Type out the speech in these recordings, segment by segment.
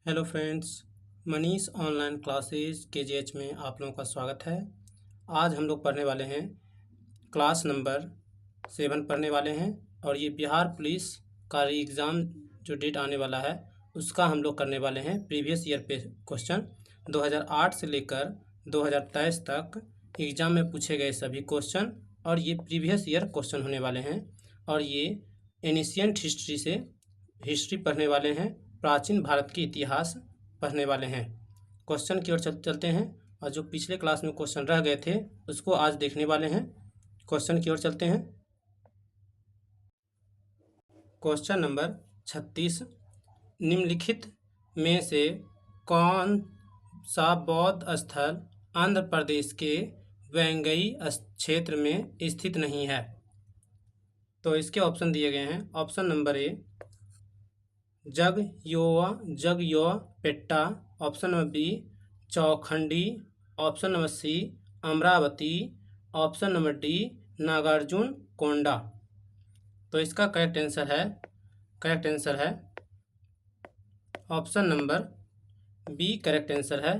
Hello friends, Manish online classes KGH में आप लोगों का स्वागत है। आज हम लोग पढ़ने वाले हैं क्लास नंबर 7 पढ़ने वाले हैं और ये बिहार पुलिस का एग्ज़ाम जो डेट आने वाला है उसका हम लोग करने वाले हैं प्रीवियस ईयर पे क्वेश्चन 2008 से लेकर 2023 तक एग्ज़ाम में पूछे गए सभी क्वेश्चन और ये प्रीवियस ईयर क्वेश्चन होने वाले हैं और ये एनिशियंट हिस्ट्री से हिस्ट्री पढ़ने वाले हैं, प्राचीन भारत की इतिहास पढ़ने वाले हैं। क्वेश्चन की ओर चलते हैं और जो पिछले क्लास में क्वेश्चन रह गए थे उसको आज देखने वाले हैं। क्वेश्चन की ओर चलते हैं। क्वेश्चन नंबर 36, निम्नलिखित में से कौन सा बौद्ध स्थल आंध्र प्रदेश के वैंगई क्षेत्र में स्थित नहीं है? तो इसके ऑप्शन दिए गए हैं। Option number A Jaggayyapeta, option number B Chaukhandi, option number C Amaravati, option number D Nagarjuna Konda. तो इसका करेक्ट आंसर है option number B correct answer है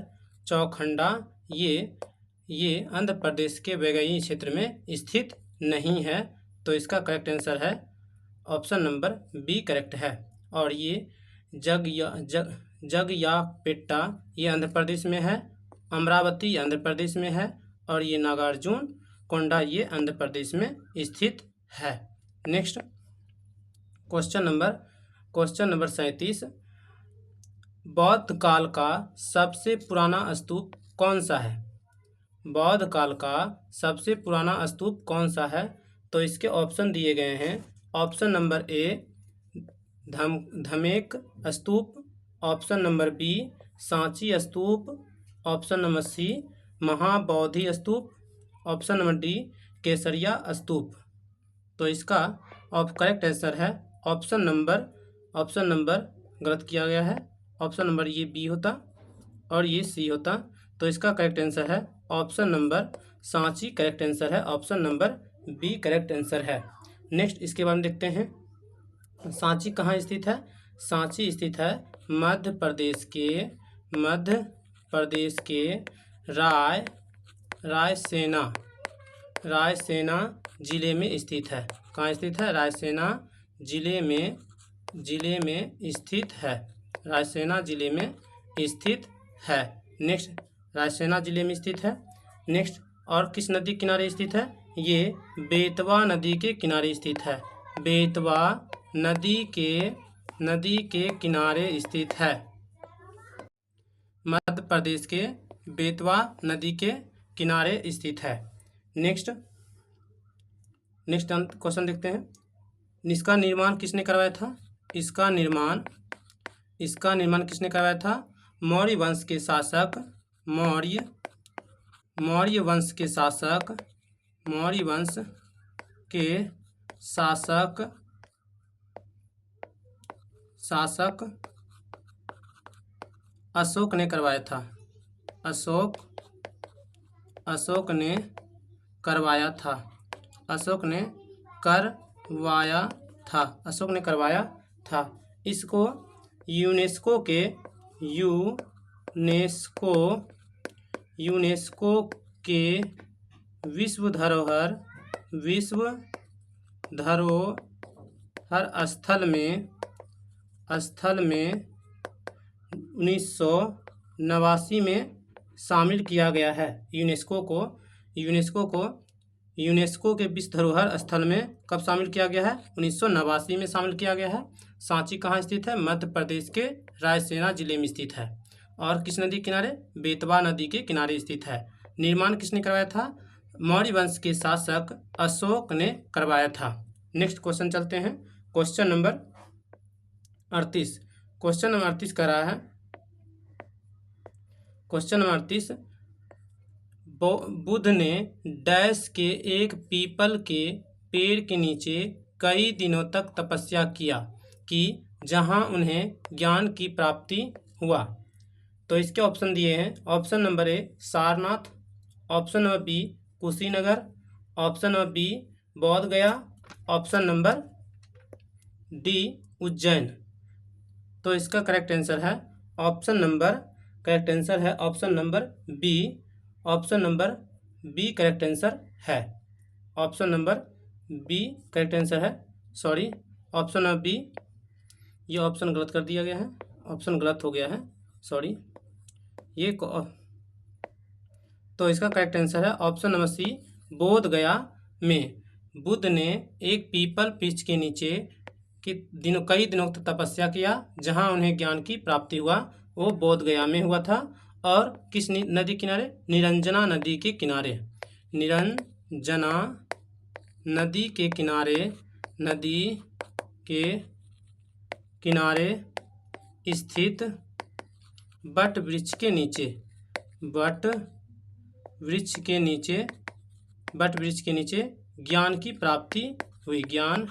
चौखंडा। ये आंध्र प्रदेश के वैगई क्षेत्र में स्थित नहीं है। तो इसका करेक्ट आंसर है ऑप्शन नंबर बी करेक्ट है। और ये जगयापेट्टा ये आंध्र प्रदेश में है, अमरावती आंध्र प्रदेश में है और ये नागार्जुन कोंडा ये आंध्र प्रदेश में स्थित है। नेक्स्ट क्वेश्चन नंबर 37, बौद्ध काल का सबसे पुराना स्तूप कौन सा है? बौद्ध काल का सबसे पुराना स्तूप कौन सा है? तो इसके ऑप्शन दिए गए हैं। Option number A Dhamek stupa, option number B Sanchi stupa, option number C Mahabodhi stupa, option number D Kesariya stupa. तो इसका करेक्ट आंसर है ऑप्शन नंबर गलत किया गया है। ऑप्शन नंबर ये बी होता और ये सी होता। तो इसका करेक्ट आंसर है option number Sanchi correct answer है। Option number B correct answer है। नेक्स्ट इसके बारे में देखते हैं। सांची कहाँ स्थित है? सांची स्थित है मध्य प्रदेश के रायसेना जिले में स्थित है। कहाँ स्थित है? रायसेना जिले में स्थित है। रायसेना जिले में स्थित है। नेक्स्ट रायसेना जिले में स्थित है। नेक्स्ट और किस नदी के किनारे स्थित है? ये बेतवा नदी के किनारे स्थित है। बेतवा नदी के किनारे स्थित है। मध्य प्रदेश के बेतवा नदी के किनारे स्थित है। नेक्स्ट क्वेश्चन देखते हैं। इसका निर्माण किसने करवाया था? इसका निर्माण किसने करवाया था? मौर्य वंश के शासक अशोक ने करवाया था। अशोक ने करवाया था। इसको यूनेस्को के विश्व धरोहर स्थल में 1989 में शामिल किया गया है। यूनेस्को के विश्व धरोहर स्थल में कब शामिल किया गया है? 1989 में शामिल किया गया है। सांची कहाँ स्थित है? मध्य प्रदेश के रायसेना जिले में स्थित है। और किस नदी के किनारे? बेतवा नदी के किनारे स्थित है। निर्माण किसने करवाया था? मौर्य वंश के शासक अशोक ने करवाया था। नेक्स्ट क्वेश्चन चलते हैं। क्वेश्चन नंबर 38 कर रहा है। क्वेश्चन नंबर 38, बुद्ध ने डैश के एक पीपल के पेड़ के नीचे कई दिनों तक तपस्या किया कि जहां उन्हें ज्ञान की प्राप्ति हुआ। तो इसके ऑप्शन दिए हैं। Option number A Sarnath, option number B Kushinagar, option number B Bodh Gaya, option number D Ujjain. तो इसका करेक्ट आंसर है ऑप्शन नंबर करेक्ट आंसर है option number B. Option number B correct answer है। Option number B correct answer है। Sorry, option number B. ये option गलत कर दिया गया है, ऑप्शन गलत हो गया है, सॉरी। ये तो इसका करेक्ट आंसर है ऑप्शन नंबर सी। बोध गया में बुद्ध ने एक पीपल वृक्ष के नीचे कई दिनों तक तपस्या किया। जहां उन्हें ज्ञान की प्राप्ति हुआ वो बोध गया में हुआ था। और किस नदी किनारे? निरंजना नदी के किनारे। निरंजना नदी के किनारे, नदी के किनारे स्थित बट वृक्ष के नीचे, बट वृक्ष के नीचे ज्ञान की प्राप्ति हुई, ज्ञान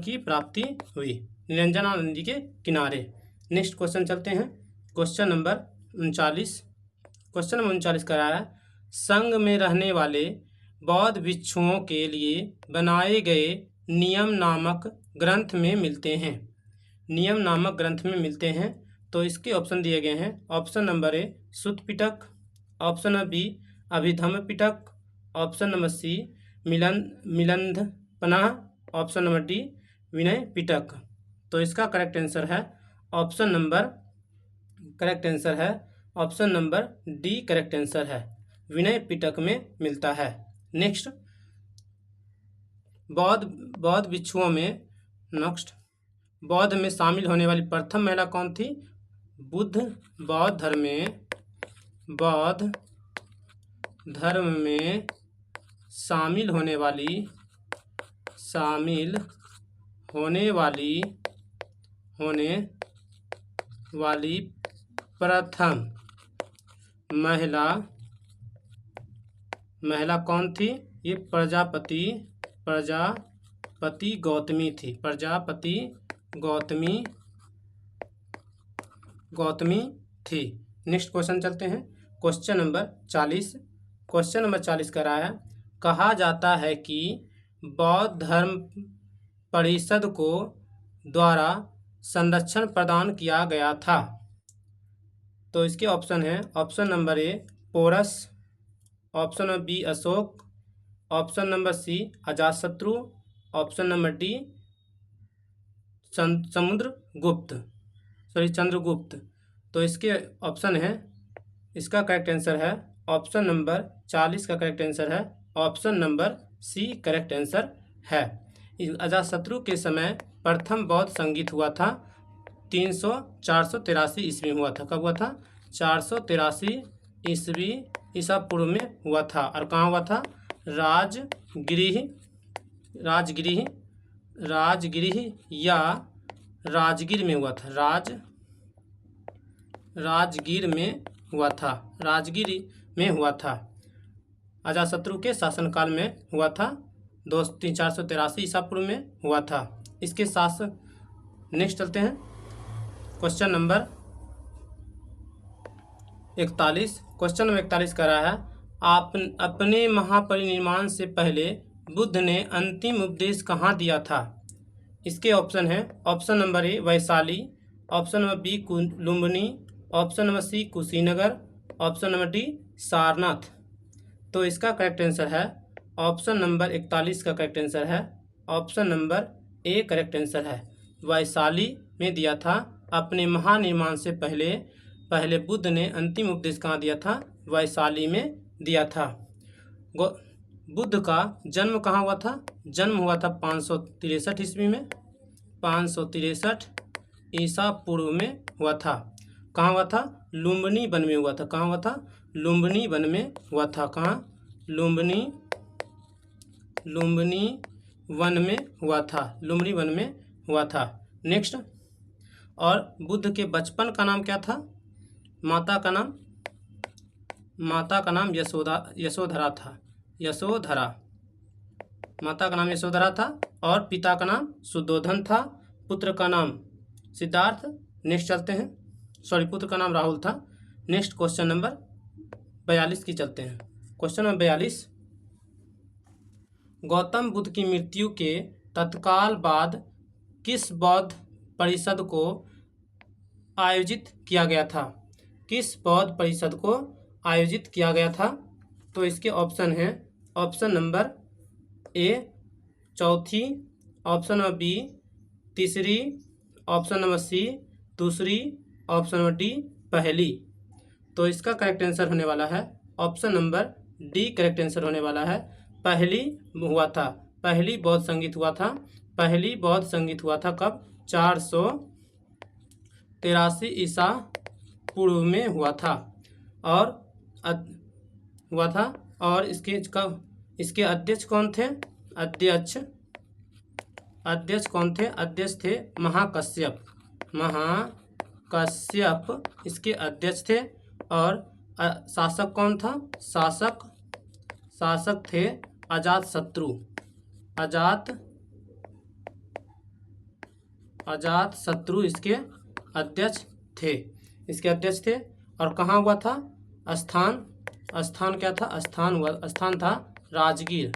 की प्राप्ति हुई निरंजना नदी के किनारे। नेक्स्ट क्वेश्चन चलते हैं। Question number 39। क्वेश्चन नंबर 39 का है, संघ में रहने वाले बौद्ध भिक्षुओं के लिए बनाए गए नियम नामक ग्रंथ में मिलते हैं। नियम नामक ग्रंथ में मिलते हैं। तो इसके ऑप्शन दिए गए हैं। Option number A Sutta Pitaka, option number B Abhidhamma Pitaka, option number C Milindapanha, option number D Vinaya Pitaka. तो इसका करेक्ट आंसर है option number D correct answer है, विनय पिटक में मिलता है। नेक्स्ट, बौद्ध भिक्षुओं में बौद्ध में शामिल होने वाली प्रथम महिला कौन थी? बौद्ध धर्म में शामिल होने वाली प्रथम महिला कौन थी? ये प्रजापति गौतमी थी। प्रजापति गौतमी थी। नेक्स्ट क्वेश्चन चलते हैं। Question number 40। क्वेश्चन नंबर 40 का रहा है, कहा जाता है कि बौद्ध धर्म परिषद को द्वारा संरक्षण प्रदान किया गया था। तो इसके ऑप्शन है option number A Porus, option number B Ashok, option number C Ajatashatru, option number D Chandragupta. तो इसके ऑप्शन है, इसका करेक्ट आंसर है ऑप्शन नंबर 40 का करेक्ट आंसर है option number C correct answer है। अजातशत्रु के समय प्रथम बौद्ध संगीत हुआ था 483 ईस्वी में हुआ था। कब हुआ था? 483 ईस्वी ईसा पूर्व में हुआ था। और कहाँ हुआ था? राजगृह या राजगीर में हुआ था। राजगीर में हुआ था। अजातशत्रु के शासनकाल में हुआ था। 483 ईसा पूर्व में हुआ था। इसके साथ नेक्स्ट चलते हैं। Question number 41। क्वेश्चन नंबर 41 का रहा है, अपने महापरिनिर्वाण से पहले बुद्ध ने अंतिम उपदेश कहाँ दिया था? इसके ऑप्शन है option number A Vaishali, option number B Lumbini, option number C Kushinagar, option number D Sarnath. तो इसका करेक्ट आंसर है ऑप्शन नंबर 41 का करेक्ट आंसर है option number A correct answer है। वैशाली में दिया था। अपने महानिर्वाण से पहले बुद्ध ने अंतिम उपदेश कहाँ दिया था? वैशाली में दिया था। बुद्ध का जन्म कहाँ हुआ था? जन्म हुआ था 563 ईस्वी में, 563 ईसा पूर्व में हुआ था। कहाँ हुआ था? लुम्बिनी वन में हुआ था। कहाँ हुआ था? लुम्बिनी वन में हुआ था। कहाँ? लुम्बिनी वन में हुआ था। लुम्बिनी वन में हुआ था। नेक्स्ट, और बुद्ध के बचपन का नाम क्या था? माता का नाम यशोधरा था। माता का नाम यशोधरा था और पिता का नाम सुद्धोधन था। पुत्र का नाम सिद्धार्थ। नेक्स्ट चलते हैं। सॉरी, पुत्र का नाम राहुल था। नेक्स्ट क्वेश्चन नंबर 42 की चलते हैं। क्वेश्चन नंबर 42, गौतम बुद्ध की मृत्यु के तत्काल बाद किस बौद्ध परिषद को आयोजित किया गया था? किस बौद्ध परिषद को आयोजित किया गया था? तो इसके ऑप्शन हैं, ऑप्शन नंबर ए चौथी, ऑप्शन नंबर बी तीसरी, ऑप्शन नंबर सी दूसरी, ऑप्शन नंबर डी पहली। तो इसका करेक्ट आंसर होने वाला है option number D correct answer होने वाला है। पहली हुआ था, पहली बौद्ध संगीत हुआ था, पहली बौद्ध संगीत हुआ था कब? 483 ईसा पूर्व में हुआ था और हुआ था। और इसके अध्यक्ष कौन थे? अध्यक्ष कौन थे? अध्यक्ष थे महाकश्यप। महाकश्यप इसके अध्यक्ष थे। और शासक कौन था? शासक थे अजातशत्रु। अजातशत्रु इसके अध्यक्ष थे। और कहाँ हुआ था? स्थान क्या था? स्थान था राजगीर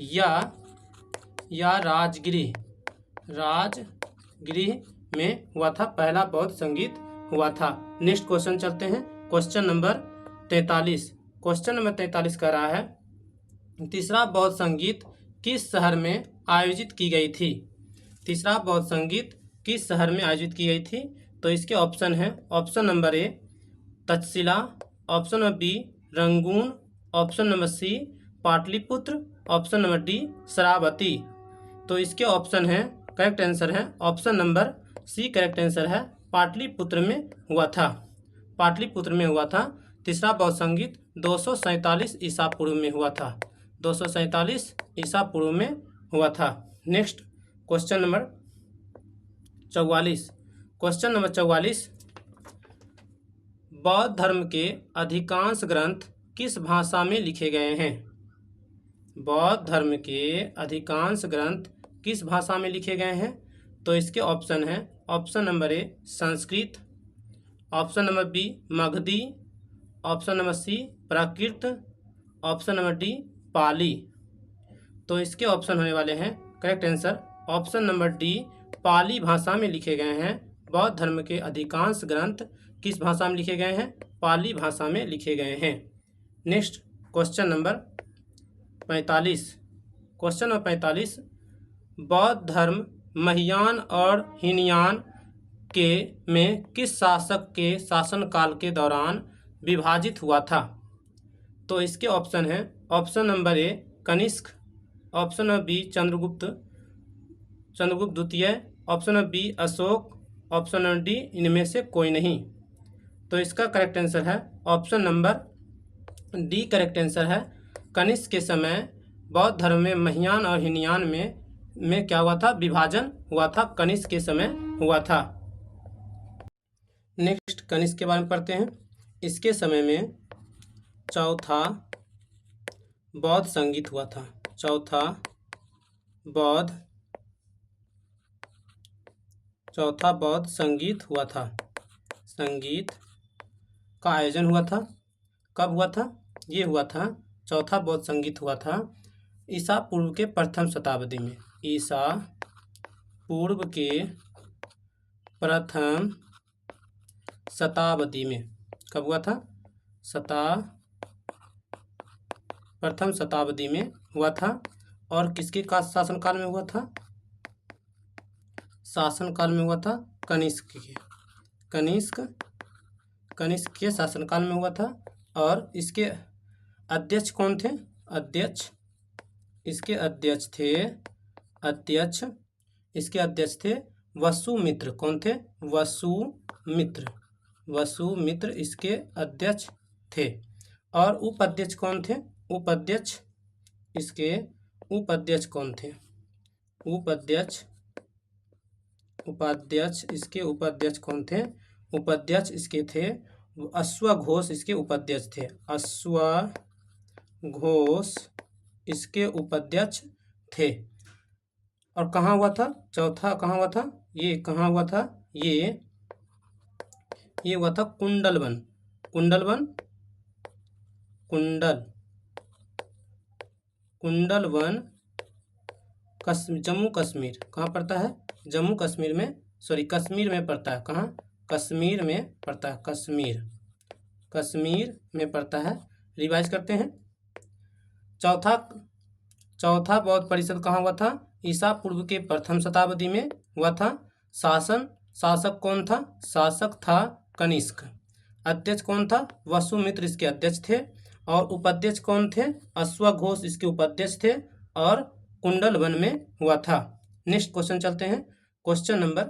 या राजगृह में हुआ था। पहला बौद्ध संगीत हुआ था। नेक्स्ट क्वेश्चन चलते हैं, क्वेश्चन नंबर 43। क्वेश्चन नंबर 43 कह रहा है, तीसरा बौद्ध संगीत किस शहर में आयोजित की गई थी? तीसरा बौद्ध संगीत किस शहर में आयोजित की गई थी? तो इसके ऑप्शन है, option number A Takshashila, option number B Rangoon, option number C Pataliputra, option number D Sharavati. तो इसके ऑप्शन है, करेक्ट आंसर है option number C correct answer है, पाटलिपुत्र में हुआ था। पाटलिपुत्र में हुआ था। तीसरा बौद्ध संगीत 247 ईसा पूर्व में हुआ था। 247 ईसा पूर्व में हुआ था। Next question number 44। Question number 44, बौद्ध धर्म के अधिकांश ग्रंथ किस भाषा में लिखे गए हैं? बौद्ध धर्म के अधिकांश ग्रंथ किस भाषा में लिखे गए हैं? तो इसके ऑप्शन है, option number A Sanskrit, option number B Magadhi, option number C Prakrit, option number D Pali. तो इसके ऑप्शन होने वाले हैं, correct answer option number D Pali भाषा में लिखे गए हैं। बौद्ध धर्म के अधिकांश ग्रंथ किस भाषा में लिखे गए हैं? पाली भाषा में लिखे गए हैं। Next question number 45। Question number 45, बौद्ध धर्म महियान और हीनयान में किस शासक के शासनकाल के दौरान विभाजित हुआ था? तो इसके ऑप्शन है, option number A Kanishka, option number B Chandragupta द्वितीय, option number B Ashok, option number D इनमें से कोई नहीं। तो इसका करेक्ट आंसर है option number D correct answer है। कनिष्क के समय बौद्ध धर्म में महियान और हीनयान में क्या हुआ था? विभाजन हुआ था। कनिष्क के समय हुआ था। नेक्स्ट कनिष्क के बारे में पढ़ते हैं। इसके समय में चौथा बौद्ध संगीत हुआ था। चौथा बौद्ध संगीत हुआ था। संगीत का आयोजन हुआ था। कब हुआ था? ये हुआ था, चौथा बौद्ध संगीत हुआ था ईसा पूर्व के प्रथम शताब्दी में। ईसा पूर्व के प्रथम शताब्दी में। कब हुआ था? प्रथम शताब्दी में हुआ था। और किसके का शासनकाल में हुआ था? शासनकाल में हुआ था कनिष्क के शासनकाल में हुआ था। और इसके अध्यक्ष कौन थे? इसके अध्यक्ष थे वसुमित्र। कौन थे? वसुमित्र इसके अध्यक्ष थे। और उपाध्यक्ष कौन थे? उपाध्यक्ष इसके कौन थे? उपाध्यक्ष इसके उपाध्यक्ष कौन थे? उपाध्यक्ष इसके थे अश्वघोष इसके उपाध्यक्ष थे। अश्वघोष इसके उपाध्यक्ष थे। और कहाँ हुआ था? चौथा कहाँ हुआ था? ये कहाँ हुआ था? ये हुआ था कुंडलवन जम्मू कश्मीर कहाँ पड़ता है? जम्मू कश्मीर में, सॉरी कश्मीर में पड़ता है। कहाँ? कश्मीर में पड़ता है। कश्मीर में पड़ता है। रिवाइज करते हैं। चौथा बौद्ध परिषद कहाँ हुआ था? ईसा पूर्व के प्रथम शताब्दी में हुआ था। शासक कौन था? शासक था कनिष्क। अध्यक्ष कौन था? वसुमित्र इसके अध्यक्ष थे। और उपाध्यक्ष कौन थे? अश्वघोष इसके उपाध्यक्ष थे। और कुंडलवन में हुआ था। नेक्स्ट क्वेश्चन चलते हैं। Question number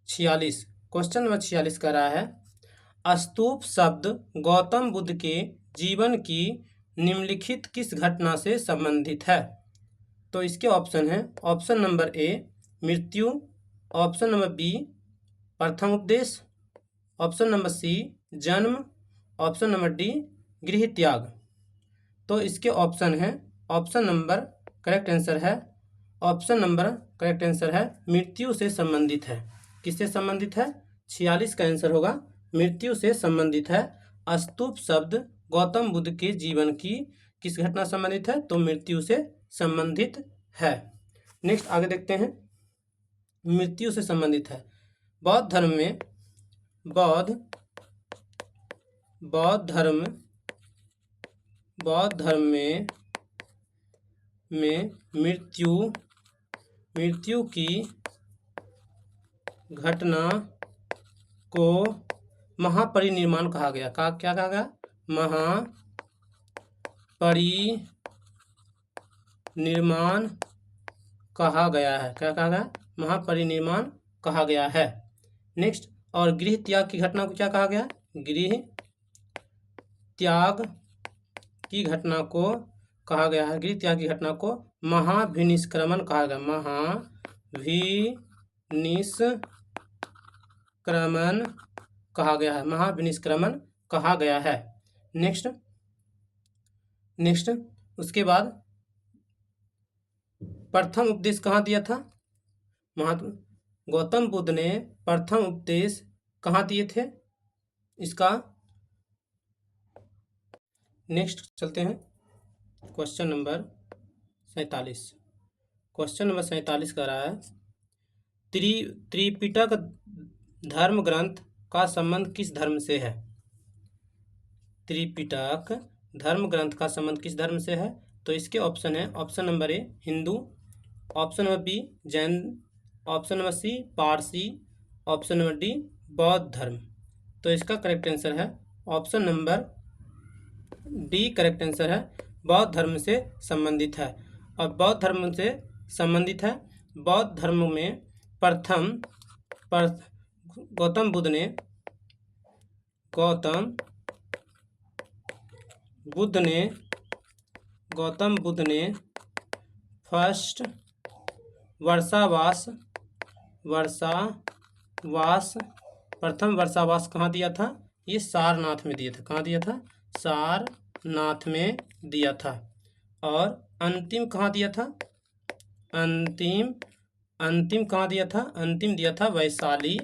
46। क्वेश्चन नंबर 46 कह रहा है, स्तूप शब्द गौतम बुद्ध के जीवन की निम्नलिखित किस घटना से संबंधित है? तो इसके ऑप्शन है, ऑप्शन नंबर ए मृत्यु, ऑप्शन नंबर बी प्रथम उपदेश, ऑप्शन नंबर सी जन्म, ऑप्शन नंबर डी गृह त्याग। तो इसके ऑप्शन है, ऑप्शन नंबर करेक्ट आंसर है, ऑप्शन नंबर करेक्ट आंसर है मृत्यु से संबंधित है। किससे संबंधित है? 46 का आंसर होगा मृत्यु से संबंधित है। स्तूप शब्द गौतम बुद्ध के जीवन की किस घटना संबंधित है? तो मृत्यु से संबंधित है। नेक्स्ट आगे देखते हैं। मृत्यु से संबंधित है। बौद्ध धर्म में मृत्यु की घटना को महापरिनिर्वाण कहा गया। क्या कहा गया? महापरिनिर्वाण कहा गया है। क्या कहा गया? महापरिनिर्वाण कहा गया है। नेक्स्ट, और गृह त्याग की घटना को क्या कहा गया? गृह त्याग की घटना को कहा गया है। गृह त्याग की घटना को महाभिनिष्क्रमण कहा गया। महाभिनिष्क्रमण कहा गया है। महाभिनिष्क्रमण कहा गया है। नेक्स्ट उसके बाद प्रथम उपदेश कहाँ दिया था? गौतम बुद्ध ने प्रथम उपदेश कहाँ दिए थे? इसका नेक्स्ट चलते हैं। Question number 47। क्वेश्चन नंबर 47 का रहा है, त्रिपिटक धर्म ग्रंथ का संबंध किस धर्म से है? त्रिपिटक धर्म ग्रंथ का संबंध किस धर्म से है? तो इसके ऑप्शन है, option number A Hindu, option number B Jain, option number C Parsi, option number D बौद्ध धर्म। तो इसका करेक्ट आंसर है option number D correct answer है, बौद्ध धर्म से संबंधित है। और बौद्ध धर्म से संबंधित है। बौद्ध धर्म में गौतम बुद्ध ने फर्स्ट प्रथम वर्षावास कहाँ दिया था? ये सारनाथ में दिया था। कहाँ दिया था? सारनाथ में दिया था। और अंतिम कहाँ दिया था? अंतिम कहाँ दिया था? अंतिम दिया था वैशाली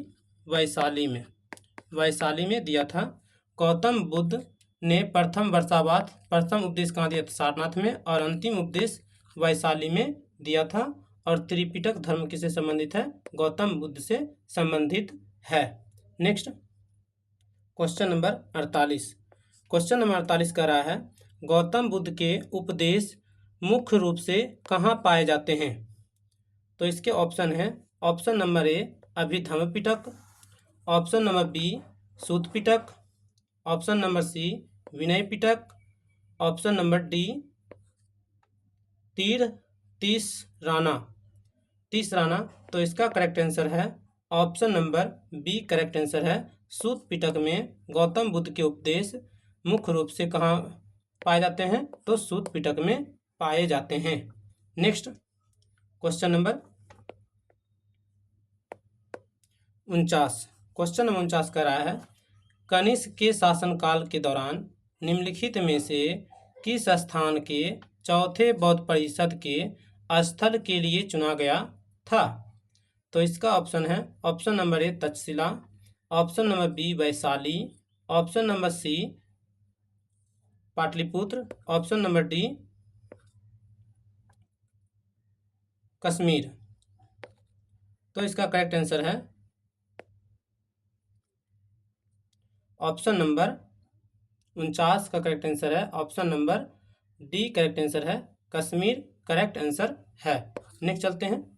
में दिया था। गौतम बुद्ध ने प्रथम उपदेश कहाँ दिया था? सारनाथ में। और अंतिम उपदेश वैशाली में दिया था। और त्रिपिटक धर्म किससे संबंधित है? गौतम बुद्ध से संबंधित है। Next question number 48। Question number 48 कह रहा है, गौतम बुद्ध के उपदेश मुख्य रूप से कहाँ पाए जाते हैं? तो इसके ऑप्शन है, option number A Abhidhamma Pitaka, option number B Sutta Pitaka, option number C Vinaya Pitaka, option number D तीस राना। तो इसका करेक्ट आंसर है option number B correct answer है। सूत पिटक में गौतम बुद्ध के उपदेश मुख्य रूप से कहाँ पाए जाते हैं? तो सूत पिटक में पाए जाते हैं। Next question number 49। Question number 49 कह रहा है, कनिष्क के शासनकाल के दौरान निम्नलिखित में से किस स्थान के चौथे बौद्ध परिषद के स्थल के लिए चुना गया था? तो इसका ऑप्शन है, option number A Takshashila, option number B Vaishali, option number C Pataliputra, option number D Kashmir. तो इसका करेक्ट आंसर है ऑप्शन नंबर 49 का करेक्ट आंसर है option number D correct answer है, कश्मीर करेक्ट आंसर है। नेक्स्ट चलते हैं।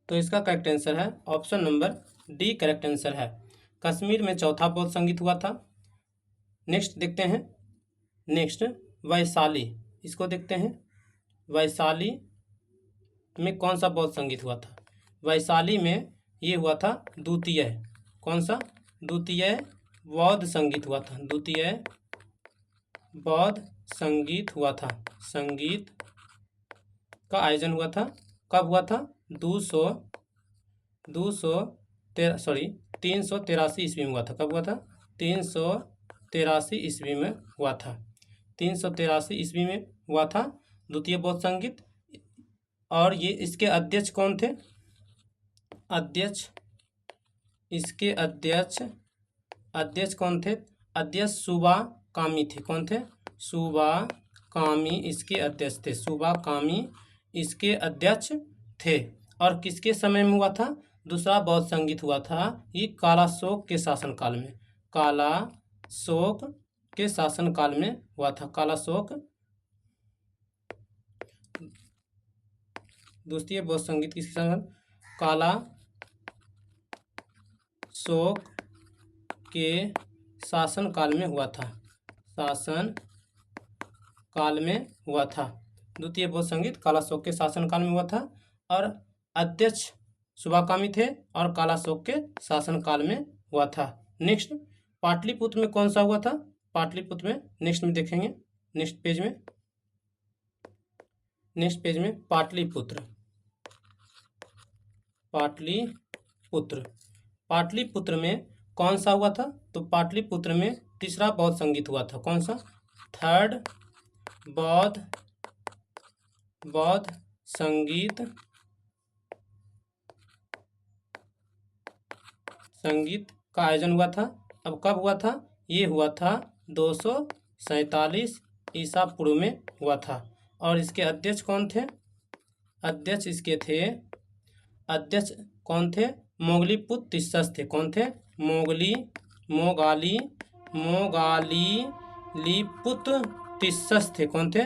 तो इसका करेक्ट आंसर है option number D correct answer है, कश्मीर में चौथा बौद्ध संगीत हुआ था। नेक्स्ट देखते हैं। नेक्स्ट वैशाली, इसको देखते हैं। वैशाली में कौन सा बौद्ध संगीत हुआ था? वैशाली में ये हुआ था द्वितीय, कौन सा? द्वितीय बौद्ध संगीत हुआ था। द्वितीय बौद्ध संगीत हुआ था। संगीत का आयोजन हुआ था, कब हुआ था? 383 ईस्वी में हुआ था। कब हुआ था? 383 ईस्वी में हुआ था। 383 ईस्वी में हुआ था द्वितीय बौद्ध संगीत। और ये इसके अध्यक्ष कौन थे? इसके अध्यक्ष कौन थे? अध्यक्ष सुबा कामी थे। कौन थे? सुबा कामी इसके अध्यक्ष थे। सुबा कामी इसके अध्यक्ष थे। और किसके समय में हुआ था? दूसरा बौद्ध संगीत हुआ था ये कालाशोक के शासनकाल में। कालाशोक के शासनकाल में हुआ था। कालाशोक द्वितीय बौद्ध संगीत किसके समय? कालाशोक के शासनकाल में हुआ था। शासन काल में हुआ था। द्वितीय बौद्ध संगीत कालाशोक के शासनकाल में हुआ था। और अध्यक्ष सुबाकामी थे और कालाशोक के शासनकाल में हुआ था। नेक्स्ट पाटलिपुत्र में कौन सा हुआ था? पाटलिपुत्र में नेक्स्ट में देखेंगे। नेक्स्ट पेज में पाटलिपुत्र। पाटलिपुत्र में कौन सा हुआ था? तो पाटलिपुत्र में तीसरा बौद्ध संगीत हुआ था। कौन सा? थर्ड बौद्ध संगीत का आयोजन हुआ था। अब कब हुआ था? ये हुआ था 247 ईसा पूर्व में हुआ था। और इसके अध्यक्ष कौन थे? अध्यक्ष कौन थे? मोगलीपुत्र तिस्सस थे। कौन थे? मोगालीपुत्र तिस्सस थे। कौन थे?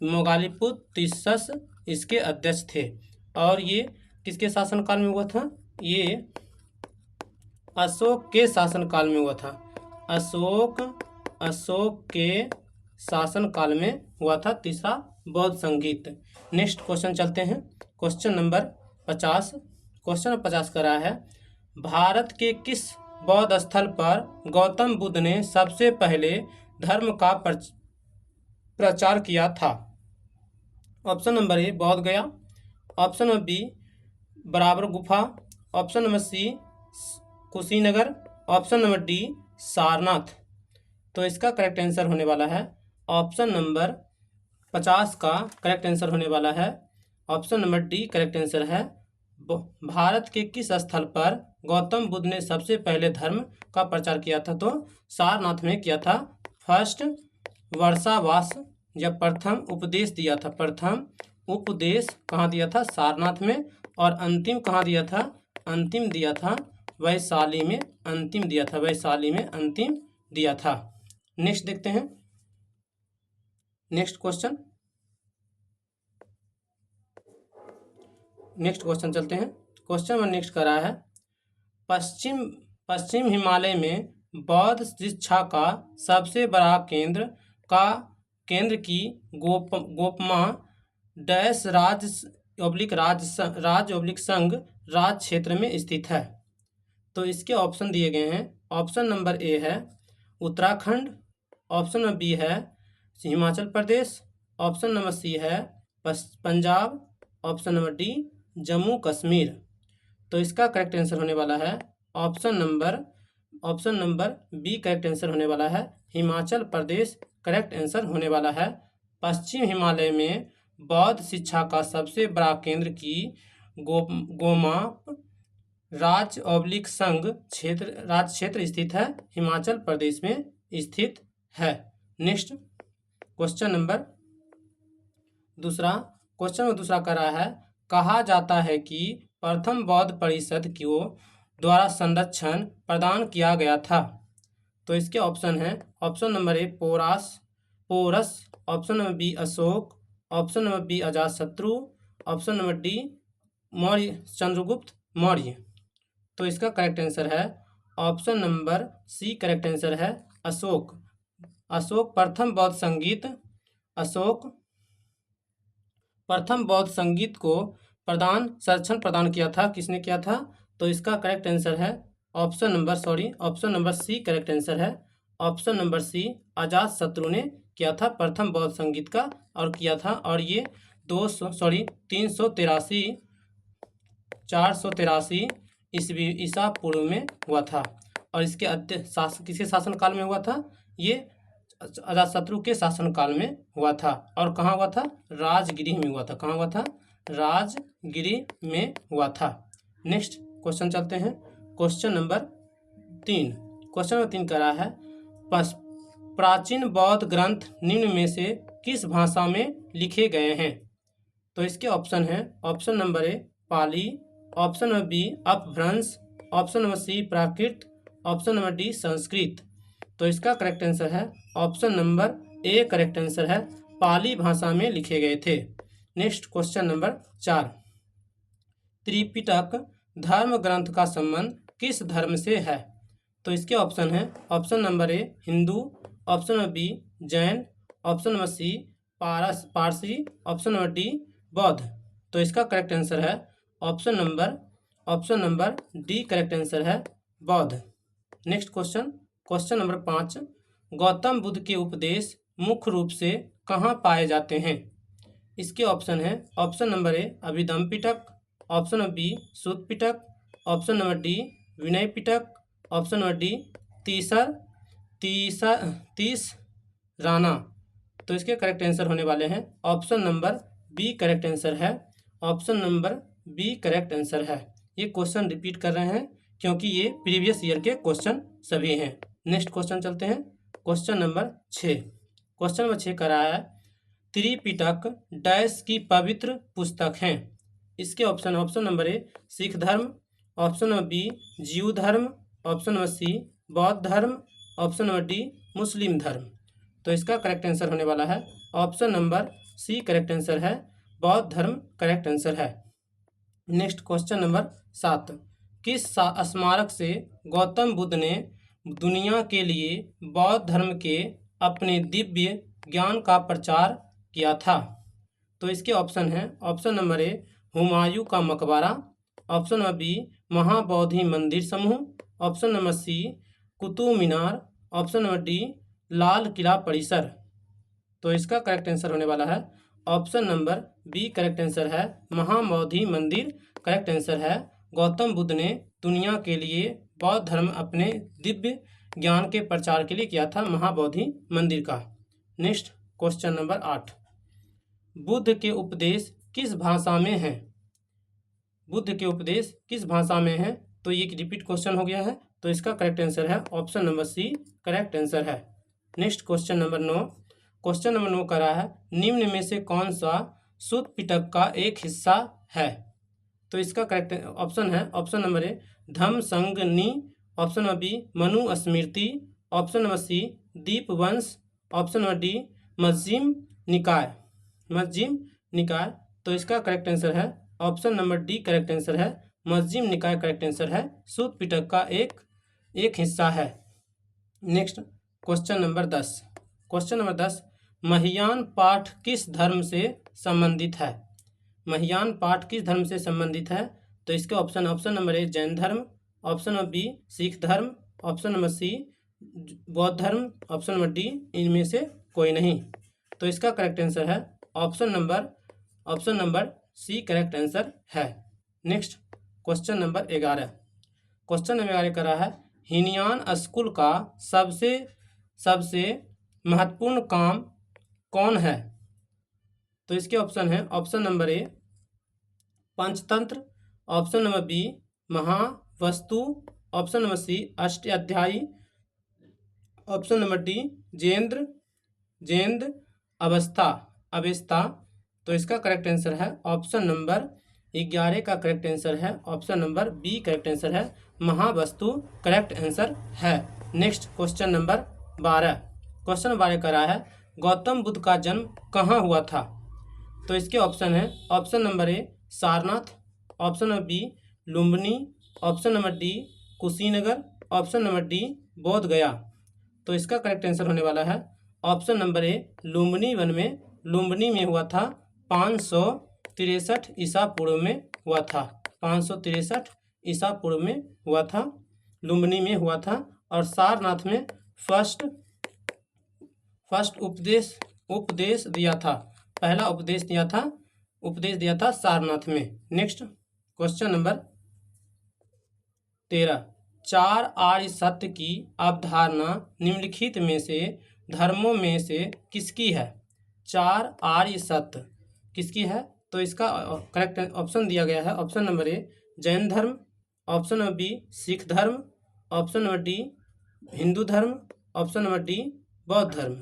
मोगालीपुत्र तिस्सस इसके अध्यक्ष थे। और ये किसके शासनकाल में हुआ था? ये अशोक के शासनकाल में हुआ था। अशोक के शासनकाल में हुआ था तीसरा बौद्ध संगीत। नेक्स्ट क्वेश्चन चलते हैं। क्वेश्चन नंबर 50 कर रहा है, भारत के किस बौद्ध स्थल पर गौतम बुद्ध ने सबसे पहले धर्म का प्रचार किया था? ऑप्शन नंबर ए बौद्ध गया, ऑप्शन नंबर बी बराबर गुफा, option number C Kushinagar, option number D Sarnath. तो इसका करेक्ट आंसर होने वाला है ऑप्शन नंबर 50 का करेक्ट आंसर होने वाला है option number D correct answer है। भारत के किस स्थल पर गौतम बुद्ध ने सबसे पहले धर्म का प्रचार किया था? तो सारनाथ में किया था। फर्स्ट वर्षावास, जब प्रथम उपदेश दिया था, प्रथम उपदेश कहाँ दिया था? सारनाथ में। और अंतिम कहाँ दिया था? अंतिम दिया था वैशाली में। अंतिम दिया था वैशाली में, अंतिम दिया था। नेक्स्ट देखते हैं। नेक्स्ट क्वेश्चन चलते हैं। क्वेश्चन में नेक्स्ट कर रहा है, पश्चिम हिमालय में बौद्ध शिक्षा का सबसे बड़ा केंद्र की गोपमा डैश राज/संघ राज क्षेत्र में स्थित है। तो इसके ऑप्शन दिए गए हैं। ऑप्शन नंबर ए है उत्तराखंड, ऑप्शन नंबर बी है Himachal Pradesh, option number C है Punjab, option number D Jammu Kashmir. तो इसका करेक्ट आंसर होने वाला है option number B correct answer होने वाला है हिमाचल प्रदेश करेक्ट आंसर होने वाला है। पश्चिम हिमालय में बौद्ध शिक्षा का सबसे बड़ा केंद्र की गोमाप राज/संघ क्षेत्र स्थित है, हिमाचल प्रदेश में स्थित है। नेक्स्ट क्वेश्चन नंबर दूसरा क्वेश्चन में दूसरा कर रहा है, कहा जाता है कि प्रथम बौद्ध परिषद को द्वारा संरक्षण प्रदान किया गया था। तो इसके ऑप्शन है, option number A Porus, option number B Ashok, option number B Ajatashatru, option number D Maurya Chandragupta Maurya. तो इसका करेक्ट आंसर है option number C, correct answer है अशोक। अशोक प्रथम बौद्ध संगीत को संरक्षण प्रदान किया था। किसने किया था? तो इसका करेक्ट आंसर है option number C, correct answer है ऑप्शन नंबर सी, अजातशत्रु ने किया था प्रथम बौद्ध संगीत का, और किया था, और ये 483 ईसा पूर्व में हुआ था। और इसके किसके शासनकाल में हुआ था? ये अजातशत्रु के शासनकाल में हुआ था। और कहाँ हुआ था? राजगिरी में हुआ था। कहाँ हुआ था? राजगिरी में हुआ था। नेक्स्ट क्वेश्चन चलते हैं। क्वेश्चन नंबर 3 करा है, प्राचीन बौद्ध ग्रंथ निम्न में से किस भाषा में लिखे गए हैं? तो इसके ऑप्शन है, option number A Pali, option number B Apabhramsha, option number C Prakrit, option number D Sanskrit. तो इसका करेक्ट आंसर है option number A, correct answer है पाली भाषा में लिखे गए थे। नेक्स्ट क्वेश्चन नंबर 4, त्रिपिटक धर्म ग्रंथ का संबंध किस धर्म से है? तो इसके ऑप्शन है, option number A Hindu, option number B Jain, option number C Parsi, option number D बौद्ध। तो इसका करेक्ट आंसर है option number D, correct answer है बौद्ध। Next question number 5, Gautam Buddha के उपदेश मुख्य रूप से कहाँ पाए जाते हैं? इसके ऑप्शन है, option number A Abhidhamma Pitaka, option number B Sutta Pitaka, option number D Vinaya Pitaka, option number D तीस राना। तो इसके करेक्ट आंसर होने वाले हैं option number B, correct answer है option number B, correct answer है। ये क्वेश्चन रिपीट कर रहे हैं क्योंकि ये प्रीवियस ईयर के क्वेश्चन सभी हैं। नेक्स्ट क्वेश्चन चलते हैं। क्वेश्चन नंबर 6 करा है, त्रिपिटक डैश की पवित्र पुस्तक हैं? इसके ऑप्शन नंबर ए सिख धर्म, ऑप्शन नंबर बी जीव धर्म, ऑप्शन नंबर सी बौद्ध धर्म, ऑप्शन नंबर डी मुस्लिम धर्म। तो इसका करेक्ट आंसर होने वाला है option number C, correct answer है बौद्ध धर्म, करेक्ट आंसर है। नेक्स्ट क्वेश्चन नंबर 7, किस स्मारक से गौतम बुद्ध ने दुनिया के लिए बौद्ध धर्म के अपने दिव्य ज्ञान का प्रचार किया था? तो इसके ऑप्शन है, ऑप्शन नंबर ए हुमायूं का मकबरा, ऑप्शन नंबर बी महाबोधि मंदिर समूह, option number C Qutub Minar, option number D Lal Qila परिसर। तो इसका करेक्ट आंसर होने वाला है option number B, correct answer है महाबोधि मंदिर, करेक्ट आंसर है। गौतम बुद्ध ने दुनिया के लिए बौद्ध धर्म अपने दिव्य ज्ञान के प्रचार के लिए किया था महाबोधि मंदिर का। नेक्स्ट क्वेश्चन नंबर 8, बुद्ध के उपदेश किस भाषा में हैं? बुद्ध के उपदेश किस भाषा में हैं? तो ये रिपीट क्वेश्चन हो गया है। तो इसका करेक्ट आंसर है option number C, correct answer है। नेक्स्ट क्वेश्चन नंबर 9 करा है, निम्न में से कौन सा सुत्त पिटक का एक हिस्सा है? तो इसका करेक्ट ऑप्शन है, option number A Dhammasangani, option number B Manu Smriti, option number C Dipavamsa, option number D Majjhima Nikaya. तो इसका करेक्ट आंसर है option number D, correct answer है मजजिम निकाय, करेक्ट आंसर है सुत्त पिटक का एक हिस्सा है। नेक्स्ट क्वेश्चन नंबर 10, महियान पाठ किस धर्म से संबंधित है? महियान पाठ किस धर्म से संबंधित है? तो इसके ऑप्शन नंबर ए जैन धर्म, ऑप्शन नंबर बी सिख धर्म, ऑप्शन नंबर सी बौद्ध धर्म, ऑप्शन नंबर डी इनमें से कोई नहीं। तो इसका करेक्ट आंसर है option number C, correct answer है। नेक्स्ट क्वेश्चन नंबर 11 करा है, हीनयान स्कूल का सबसे महत्वपूर्ण काम कौन है? तो इसके ऑप्शन है, option number A Panchatantra, option number B Mahavastu, option number C Ashtadhyayi, option number D जेंद्र अवस्था। तो इसका करेक्ट आंसर है ऑप्शन नंबर 11 का करेक्ट आंसर है option number B correct answer है महावस्तु करेक्ट आंसर है। Next question number 12। क्वेश्चन 12 का रहा है गौतम बुद्ध का जन्म कहाँ हुआ था? तो इसके ऑप्शन है option number A Sarnath, option number B Lumbini, option number D Kushinagar, option number D Bodh Gaya. तो इसका करेक्ट आंसर होने वाला है ऑप्शन नंबर ए लुम्बिनी में हुआ था 563 ईसा पूर्व में हुआ था। 563 ईसा पूर्व में हुआ था, लुम्बिनी में हुआ था। और सारनाथ में फर्स्ट उपदेश दिया था, पहला उपदेश दिया था सारनाथ में। Next question number 13। 4 आर्य सत्य की अवधारणा निम्नलिखित में से धर्मों में से किसकी है? 4 आर्य सत्य किसकी है? तो इसका करेक्ट ऑप्शन दिया गया है ऑप्शन नंबर ए जैन धर्म, ऑप्शन नंबर बी सिख धर्म, ऑप्शन नंबर डी हिंदू धर्म, ऑप्शन नंबर डी बौद्ध धर्म।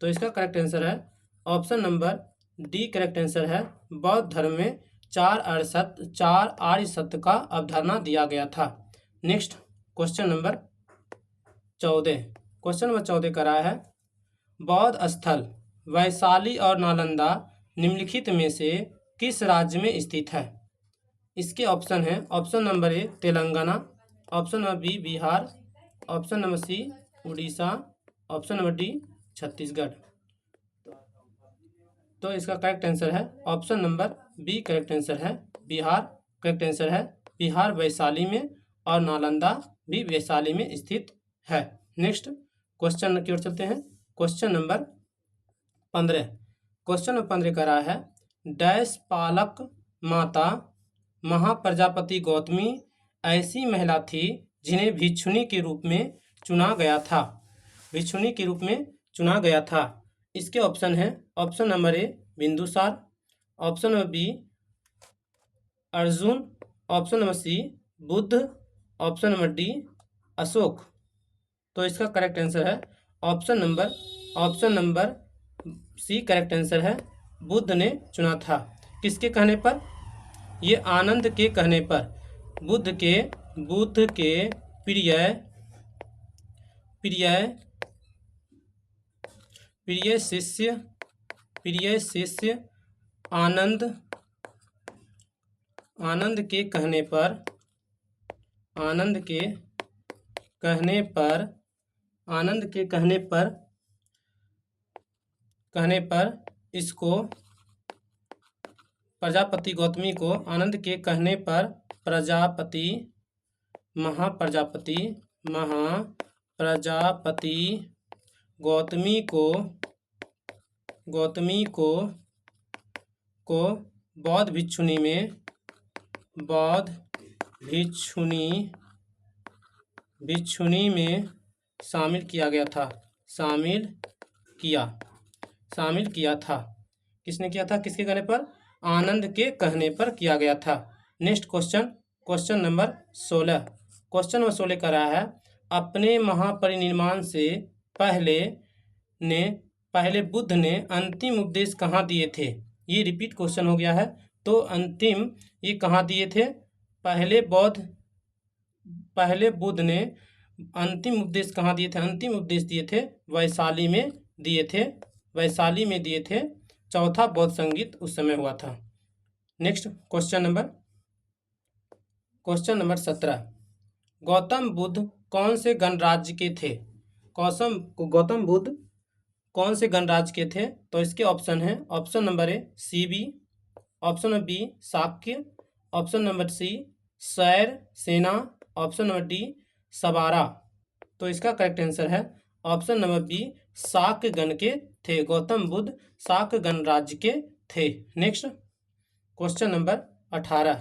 तो इसका करेक्ट आंसर है option number D correct answer है बौद्ध धर्म में 4 आर्य सत्य का अवधारणा दिया गया था। Next question number 14। Question number 14 का रहा है बौद्ध स्थल वैशाली और नालंदा निम्नलिखित में से किस राज्य में स्थित है? इसके ऑप्शन है option number A Telangana, option number B Bihar, option number C Orissa, option number D Chhattisgarh. तो इसका करेक्ट आंसर है option number B correct answer है बिहार करेक्ट आंसर है। बिहार वैशाली में और नालंदा भी वैशाली में स्थित है। नेक्स्ट क्वेश्चन की ओर चलते हैं। Question number 15। क्वेश्चन नंबर 15 का रहा है डैश पालक माता महाप्रजापति गौतमी ऐसी महिला थी जिन्हें भिक्षुणी के रूप में चुना गया था। भिक्षुणी के रूप में चुना गया था। इसके ऑप्शन है option number A Bindusara, option number B Arjun, option number C Buddha, option number D Ashok. तो इसका करेक्ट आंसर है option number C correct answer है बुद्ध ने चुना था। किसके कहने पर? ये आनंद के कहने पर। बुद्ध के प्रिय शिष्य आनंद के कहने पर इसको प्रजापति गौतमी को आनंद के कहने पर महाप्रजापति गौतमी को बौद्ध भिक्षुणी में शामिल किया था। किसने किया था? किसके कहने पर? आनंद के कहने पर किया गया था। Next question number 16। Question number 16 का रहा है अपने महापरिनिर्वाण से पहले बुद्ध ने अंतिम उपदेश कहाँ दिए थे? ये रिपीट क्वेश्चन हो गया है। तो अंतिम ये कहाँ दिए थे? पहले बुद्ध ने अंतिम उपदेश कहाँ दिए थे? अंतिम उपदेश दिए थे वैशाली में दिए थे। चौथा बौद्ध संगीत उस समय हुआ था। Next question number 17। Gautam Buddha कौन से गणराज्य के थे? गौतम बुद्ध कौन से गणराज्य के थे? तो इसके ऑप्शन है option number A Sibi, option number B Shakya, option number C सैर सेना, ऑप्शन नंबर डी सबारा। तो इसका करेक्ट आंसर है ऑप्शन नंबर बी शाक्य गण के थे। गौतम बुद्ध शाक्य गणराज्य के थे। Next question number 18।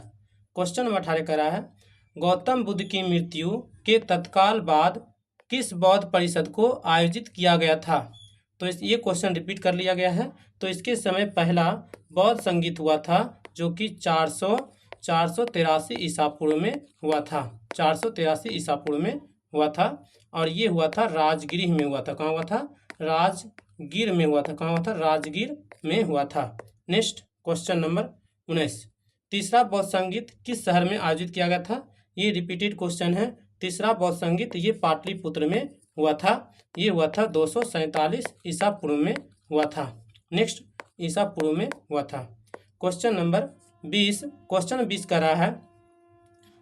Question number 18 का रहा है गौतम बुद्ध की मृत्यु के तत्काल बाद किस बौद्ध परिषद को आयोजित किया गया था? तो ये क्वेश्चन रिपीट कर लिया गया है। तो इसके समय पहला बौद्ध संगीत हुआ था जो कि 483 ईसा पूर्व में हुआ था। 483 ईसा पूर्व में हुआ था और ये हुआ था राजगीर में हुआ था। कहाँ हुआ था? राजगीर में हुआ था। कहाँ हुआ था? राजगीर में हुआ था। नेक्स्ट क्वेश्चन नंबर 19, तीसरा बौद्ध संगीत किस शहर में आयोजित किया गया था? ये रिपीटेड क्वेश्चन है। तीसरा बौद्ध संगीत ये पाटलिपुत्र में हुआ था। ये हुआ था 247 ईसा पूर्व में हुआ था। नेक्स्ट, ईसा पूर्व में हुआ था। क्वेश्चन नंबर 20, क्वेश्चन 20 कह रहा है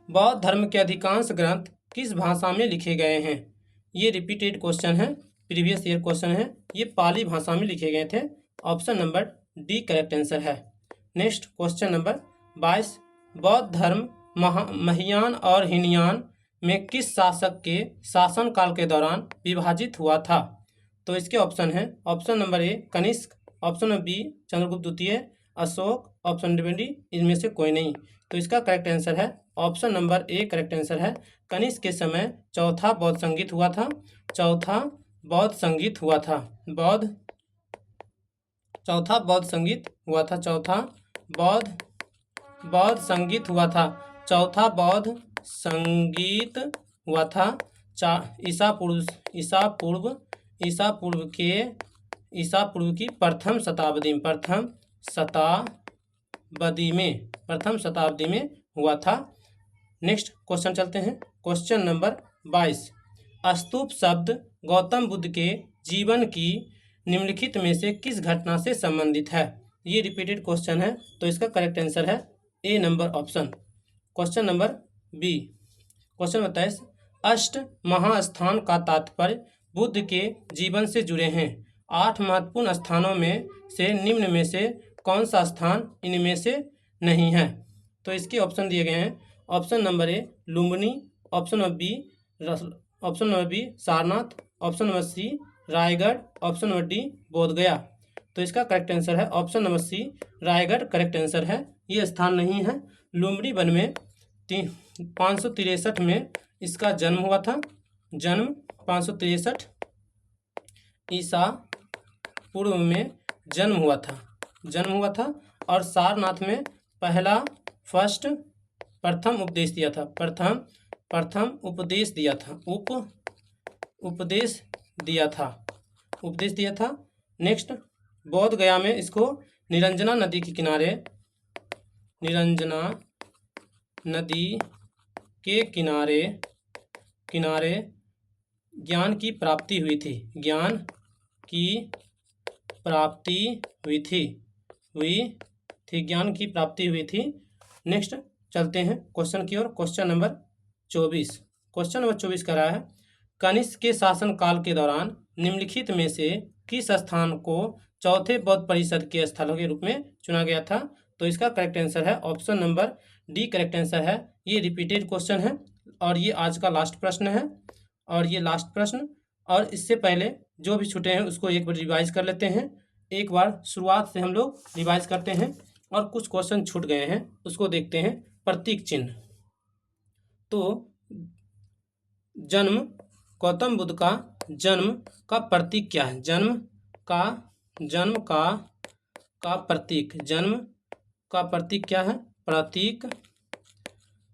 बौद्ध धर्म के अधिकांश ग्रंथ किस भाषा में लिखे गए हैं? ये रिपीटेड क्वेश्चन है, प्रीवियस ईयर क्वेश्चन है। ये पाली भाषा में लिखे गए थे। Option number D correct answer है। नेक्स्ट, क्वेश्चन नंबर 22, बौद्ध धर्म महियान और हीनयान में किस शासक के शासनकाल के दौरान विभाजित हुआ था? तो इसके ऑप्शन है, option number A Kanishka, option number B Chandragupta द्वितीय, अशोक, ऑप्शन नंबर डी इनमें से कोई नहीं। तो इसका करेक्ट आंसर है option number A correct answer है। कनिष्क के समय चौथा बौद्ध संगीत हुआ था। चौथा बौद्ध संगीत हुआ था। चौथा बौद्ध संगीत हुआ था। चौथा बौद्ध संगीत हुआ था। चौथा बौद्ध संगीत हुआ था ईसा पूर्व की प्रथम शताब्दी में हुआ था। नेक्स्ट क्वेश्चन चलते हैं। क्वेश्चन नंबर 22, स्तूप शब्द गौतम बुद्ध के जीवन की निम्नलिखित में से किस घटना से संबंधित है? ये रिपीटेड क्वेश्चन है। तो इसका करेक्ट आंसर है A number option. Question number B, question 27, Ashta Mahasthan का तात्पर्य बुद्ध के जीवन से जुड़े हैं। 8 महत्वपूर्ण स्थानों में से निम्न में से कौन सा स्थान इनमें से नहीं है? तो इसके ऑप्शन दिए गए हैं। Option number A Lumbini, option number B Sarnath, option number C Raigarh, option number D Bodhgaya. तो इसका करेक्ट आंसर है option number C Raigarh correct answer है। ये स्थान नहीं है। लुम्बिनी वन में 563 में इसका जन्म हुआ था। जन्म 563 ईसा पूर्व में जन्म हुआ था। और सारनाथ में प्रथम उपदेश दिया था। नेक्स्ट, बोध गया में इसको निरंजना नदी के किनारे ज्ञान की प्राप्ति हुई थी। नेक्स्ट चलते हैं क्वेश्चन की ओर। क्वेश्चन नंबर 24 कह रहा है कनिष्क के शासनकाल के दौरान निम्नलिखित में से किस स्थान को चौथे बौद्ध परिषद के स्थलों के रूप में चुना गया था? तो इसका करेक्ट आंसर है option number D correct answer है। ये रिपीटेड क्वेश्चन है और ये आज का लास्ट प्रश्न है। और इससे पहले जो भी छूटे हैं उसको एक बार रिवाइज कर लेते हैं। एक बार शुरुआत से हम लोग रिवाइज करते हैं और कुछ क्वेश्चन छूट गए हैं उसको देखते हैं। प्रतीक चिन्ह, तो गौतम बुद्ध का जन्म का प्रतीक क्या है? जन्म का प्रतीक क्या है?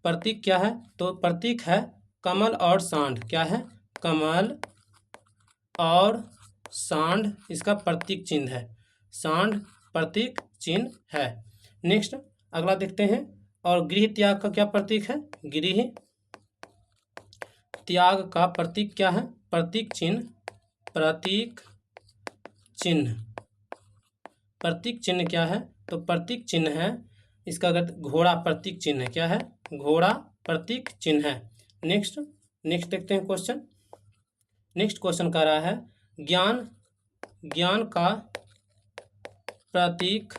प्रतीक क्या है? तो प्रतीक है कमल और सांड। क्या है? कमल और सांड इसका प्रतीक चिन्ह है। सांड प्रतीक चिन्ह है। नेक्स्ट अगला देखते हैं। और गृह त्याग का क्या प्रतीक है? गृह त्याग का प्रतीक क्या है? प्रतीक चिन्ह क्या है? तो प्रतीक चिन्ह है इसका अगर घोड़ा प्रतीक चिन्ह है। क्या है? घोड़ा प्रतीक चिन्ह है। नेक्स्ट देखते हैं क्वेश्चन। नेक्स्ट क्वेश्चन कह रहा है ज्ञान का प्रतीक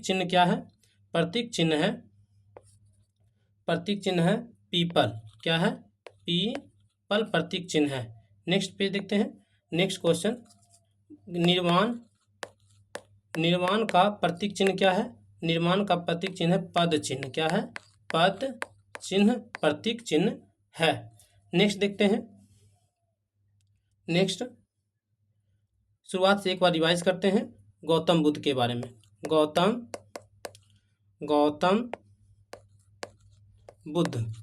चिन्ह क्या है? प्रतीक चिन्ह है पीपल। क्या है? पीपल प्रतीक चिन्ह है। नेक्स्ट पेज देखते हैं। नेक्स्ट क्वेश्चन, निर्वाण का प्रतीक चिन्ह क्या है? निर्माण का प्रतीक चिन्ह है पद चिन्ह। क्या है? पद चिन्ह प्रतीक चिन्ह है। नेक्स्ट देखते हैं। नेक्स्ट शुरुआत से एक बार रिवाइज करते हैं गौतम बुद्ध के बारे में। गौतम बुद्ध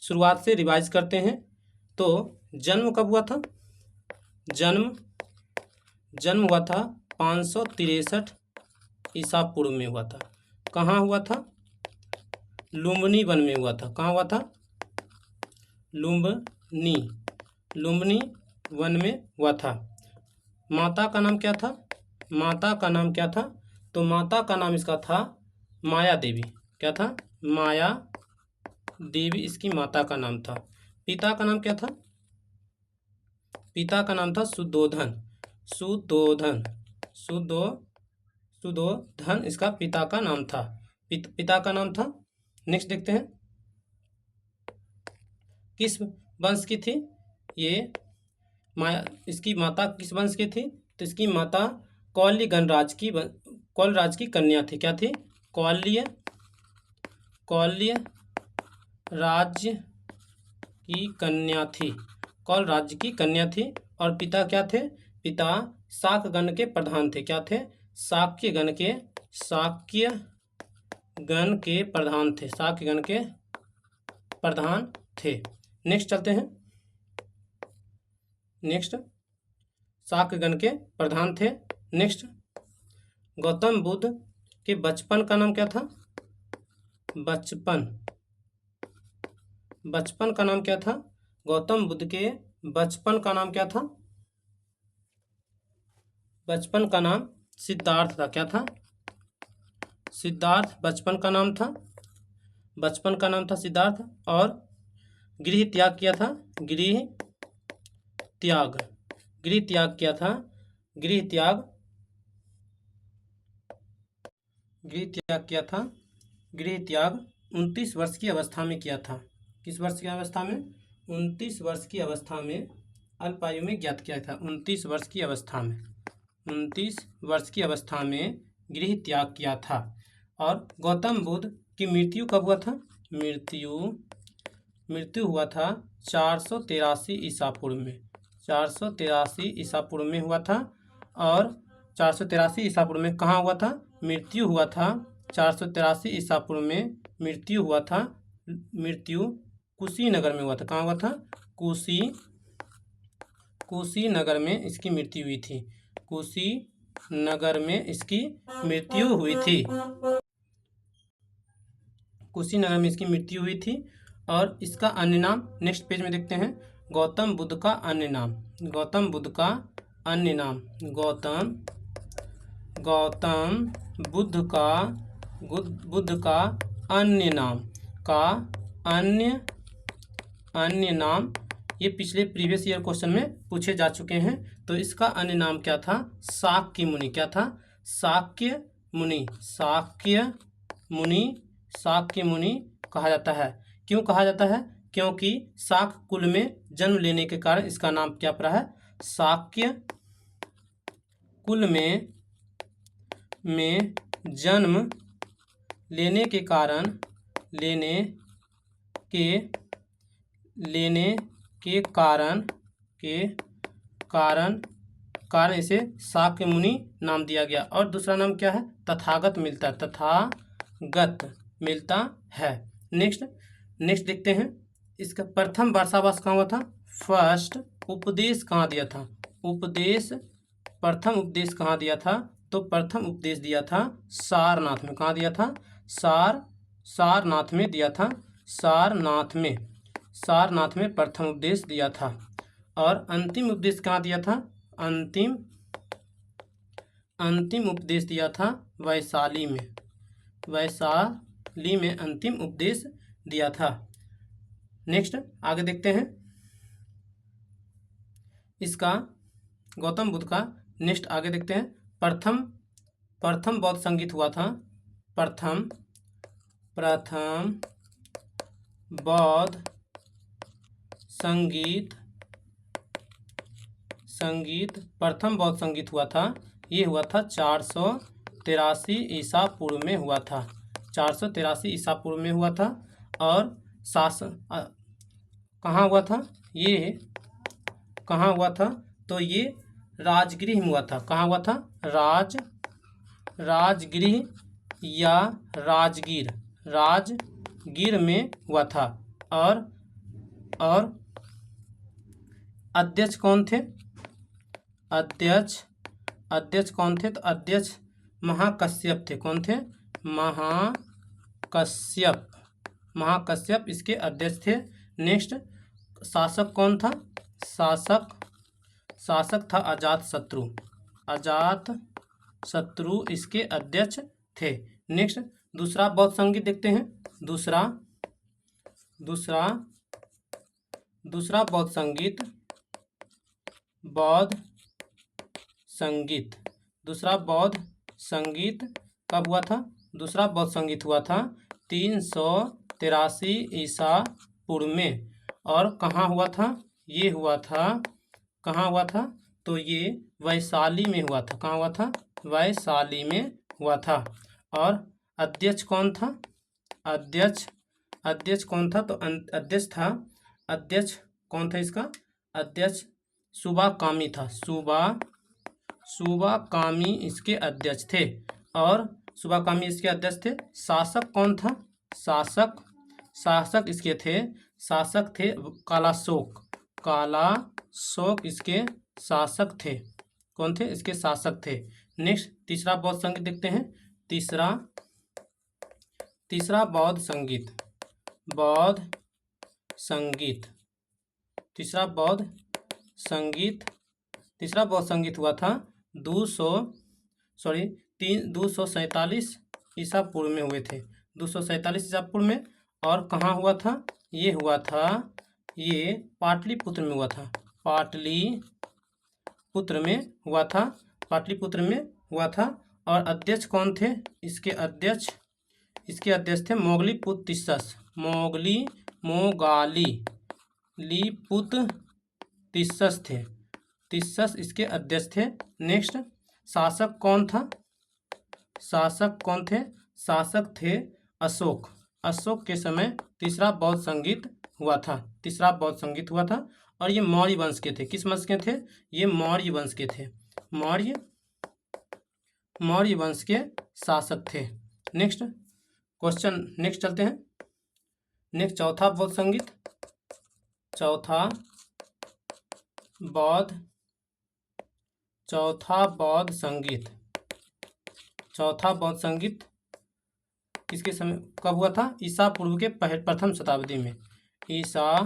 शुरुआत से रिवाइज करते हैं। तो जन्म कब हुआ था? जन्म हुआ था 563 ईसा पूर्व में हुआ था। कहाँ हुआ था? लुम्बिनी वन में हुआ था। कहाँ हुआ था? लुम्बिनी वन में हुआ था। माता का नाम क्या था? माता का नाम क्या था? तो माता का नाम इसका था माया देवी। क्या था? माया देवी इसकी माता का नाम था। पिता का नाम क्या था? पिता का नाम था सुद्धोधन। सुद्धोधन इसका पिता का नाम था। पिता का नाम था। नेक्स्ट देखते हैं, किस वंश की थी ये माया? इसकी माता किस वंश की थी? तो इसकी माता कौल्य राज की कन्या थी। क्या थी? कौल्य राज्य की कन्या थी। कौल राज्य की कन्या थी। और पिता क्या थे? पिता शाक्यगण के प्रधान थे। क्या थे? शाक्यगण के प्रधान थे। नेक्स्ट चलते हैं। नेक्स्ट शाक्यगण के प्रधान थे। नेक्स्ट, गौतम बुद्ध के बचपन का नाम क्या था? बचपन का नाम क्या था? गौतम बुद्ध के बचपन का नाम क्या था? बचपन का नाम सिद्धार्थ था। क्या था? सिद्धार्थ बचपन का नाम था। बचपन का नाम था सिद्धार्थ। और गृह त्याग किया था। गृह त्याग किया था। गृह त्याग गृह त्याग 29 वर्ष की अवस्था में किया था। किस वर्ष की अवस्था में? 29 वर्ष की अवस्था में, अल्पायु में ज्ञात किया था। 29 वर्ष की अवस्था में गृह त्याग किया था। और गौतम बुद्ध की मृत्यु कब हुआ था? मृत्यु हुआ था 483 ईसा पूर्व में। 483 ईसा पूर्व में हुआ था। और 483 ईसा पूर्व में कहाँ हुआ था? मृत्यु हुआ था 483 ईसा पूर्व में मृत्यु हुआ था। मृत्यु कुशीनगर में हुआ था। कहाँ हुआ था? कुशीनगर में इसकी मृत्यु हुई थी। कुशीनगर में इसकी मृत्यु हुई थी। कुशीनगर में इसकी मृत्यु हुई थी। और इसका अन्य नाम नेक्स्ट पेज में देखते हैं। गौतम बुद्ध का अन्य नाम। गौतम बुद्ध का अन्य नाम अन्य नाम ये पिछले प्रीवियस ईयर क्वेश्चन में पूछे जा चुके हैं। तो इसका अन्य नाम क्या था? शाक्य मुनि। क्या था? शाक्य मुनि कहा जाता है। क्यों कहा जाता है? क्योंकि शाक्य कुल में जन्म लेने के कारण इसका नाम क्या पड़ा है? शाक्य कुल में जन्म लेने के कारण इसे शाक्य मुनि नाम दिया गया। और दूसरा नाम क्या है? तथागत मिलता है। नेक्स्ट देखते हैं। इसका प्रथम वर्षावास कहाँ हुआ था? फर्स्ट उपदेश कहाँ दिया था? प्रथम उपदेश कहाँ दिया था? तो प्रथम उपदेश दिया था सारनाथ में। कहाँ दिया था? सारनाथ में दिया था। सारनाथ में प्रथम उपदेश दिया था। और अंतिम उपदेश कहाँ दिया था? अंतिम उपदेश दिया था वैशाली में अंतिम उपदेश दिया था। नेक्स्ट आगे देखते हैं। इसका गौतम बुद्ध का नेक्स्ट आगे देखते हैं। प्रथम बौद्ध संगीत हुआ था। प्रथम बौद्ध संगीत हुआ था। ये हुआ था 483 ईसा पूर्व में हुआ था। 483 ईसा पूर्व में हुआ था। और कहाँ हुआ था? ये कहाँ हुआ था? तो ये राजगृह में हुआ था। कहाँ हुआ था? राजगृह या राजगीर में हुआ था। और अध्यक्ष कौन थे? अध्यक्ष अध्यक्ष कौन थे? तो अध्यक्ष महाकश्यप थे। कौन थे? महाकश्यप इसके अध्यक्ष थे। नेक्स्ट, शासक कौन था? शासक था अजातशत्रु इसके अध्यक्ष थे। नेक्स्ट, दूसरा बौद्ध संगीत देखते हैं। दूसरा बौद्ध संगीत दूसरा बौद्ध संगीत कब हुआ था? दूसरा बौद्ध संगीत हुआ था 383 ईसा पूर्व में। और कहाँ हुआ था? ये हुआ था, कहाँ हुआ था? तो ये वैशाली में हुआ था। कहाँ हुआ था? वैशाली में हुआ था। और अध्यक्ष कौन था? अध्यक्ष कौन था? तो अध्यक्ष कौन था इसका? अध्यक्ष सुबाकामी था। सुबाकामी इसके अध्यक्ष थे। और सुबाकामी इसके अध्यक्ष थे। शासक कौन था? शासक इसके थे, कालाशोक इसके शासक थे। कौन थे? इसके शासक थे। नेक्स्ट, तीसरा बौद्ध संगीत देखते हैं। तीसरा बौद्ध संगीत हुआ था 247 ईसा पूर्व में हुए थे। 247 ईसा पूर्व में। और कहाँ हुआ था? ये हुआ था, ये पाटलिपुत्र में हुआ था। पाटलिपुत्र में हुआ था। और अध्यक्ष कौन थे? इसके अध्यक्ष थे मोगलीपुत्र तिस्सस थे। तिस्सस इसके अध्यक्ष थे। नेक्स्ट, शासक कौन था? शासक थे अशोक के समय तीसरा बौद्ध संगीत हुआ था। और ये मौर्य वंश के थे। किस वंश के थे? ये मौर्य वंश के थे। मौर्य वंश के शासक थे। नेक्स्ट चलते हैं। नेक्स्ट, चौथा बौद्ध संगीत किसके समय कब हुआ था? ईसा पूर्व के प्रथम शताब्दी में। ईसा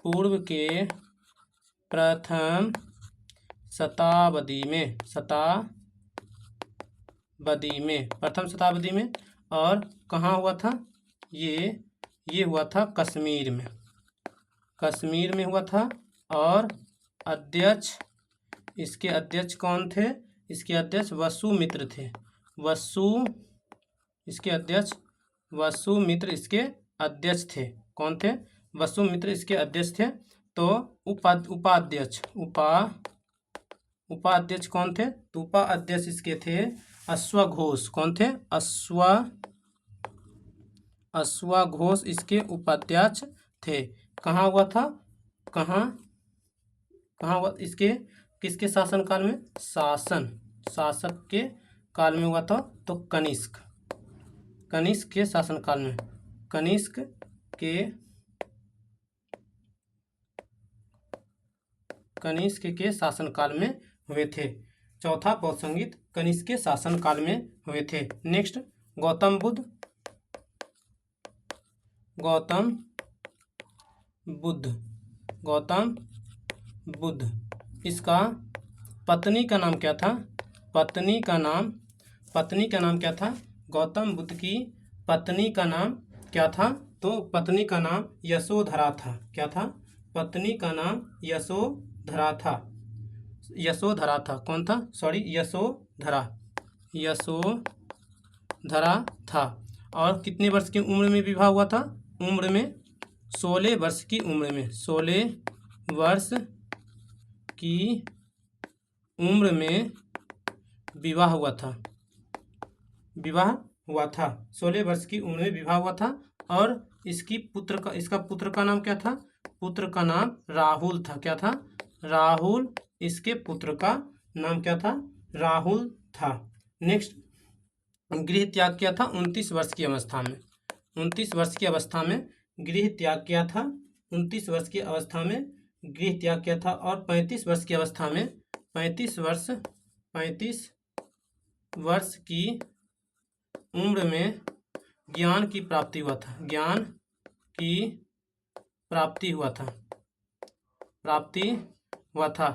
पूर्व के प्रथम शताब्दी में। और कहाँ हुआ था? ये हुआ था कश्मीर में हुआ था। और इसके अध्यक्ष कौन थे? इसके अध्यक्ष वसुमित्र थे। इसके अध्यक्ष थे। कौन थे? वसुमित्र इसके अध्यक्ष थे। तो उपाध्यक्ष कौन थे? तो उपाध्यक्ष इसके थे अश्वघोष। कौन थे? अश्वघोष इसके उपाध्यक्ष थे। कहाँ हुआ था? कहाँ हुआ? इसके किसके शासनकाल में? शासक के काल में हुआ था। तो कनिष्क के शासनकाल में। कनिष्क के शासनकाल में हुए थे। चौथा बौद्ध संगीत कनिष्क के शासनकाल में हुए थे। नेक्स्ट, गौतम बुद्ध इसका पत्नी का नाम क्या था? पत्नी का नाम क्या था? गौतम बुद्ध की पत्नी का नाम क्या था? तो पत्नी का नाम यशोधरा था। क्या था? पत्नी का नाम यशोधरा था। कौन था? यशोधरा था। और कितने वर्ष की उम्र में विवाह हुआ था? 16 वर्ष की उम्र में। 16 वर्ष की उम्र में विवाह हुआ था। 16 वर्ष की उम्र में विवाह हुआ था। और इसका पुत्र का नाम क्या था? पुत्र का नाम राहुल था। क्या था? राहुल इसके पुत्र का नाम क्या था? राहुल था। नेक्स्ट, गृह त्याग किया था 29 वर्ष की अवस्था में। 29 वर्ष की अवस्था में गृह त्याग किया था। 29 वर्ष की अवस्था में गृह त्याग किया था। और 35 वर्ष की अवस्था में 35 वर्ष की उम्र में ज्ञान की प्राप्ति हुआ था। ज्ञान की प्राप्ति हुआ था।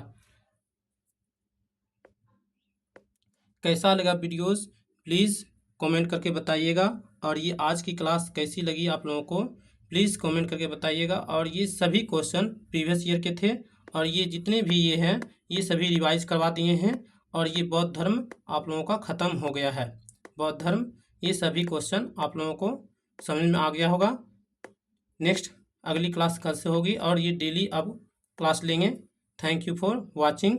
कैसा लगा वीडियोस प्लीज़ कमेंट करके बताइएगा। और ये आज की क्लास कैसी लगी आप लोगों को प्लीज़ कमेंट करके बताइएगा। और ये सभी क्वेश्चन प्रीवियस ईयर के थे और ये जितने भी ये हैं ये सभी रिवाइज करवा दिए हैं। और ये बौद्ध धर्म आप लोगों का ख़त्म हो गया है। बौद्ध धर्म ये सभी क्वेश्चन आप लोगों को समझ में आ गया होगा। नेक्स्ट अगली क्लास कल से होगी और ये डेली अब क्लास लेंगे। Thank you for watching.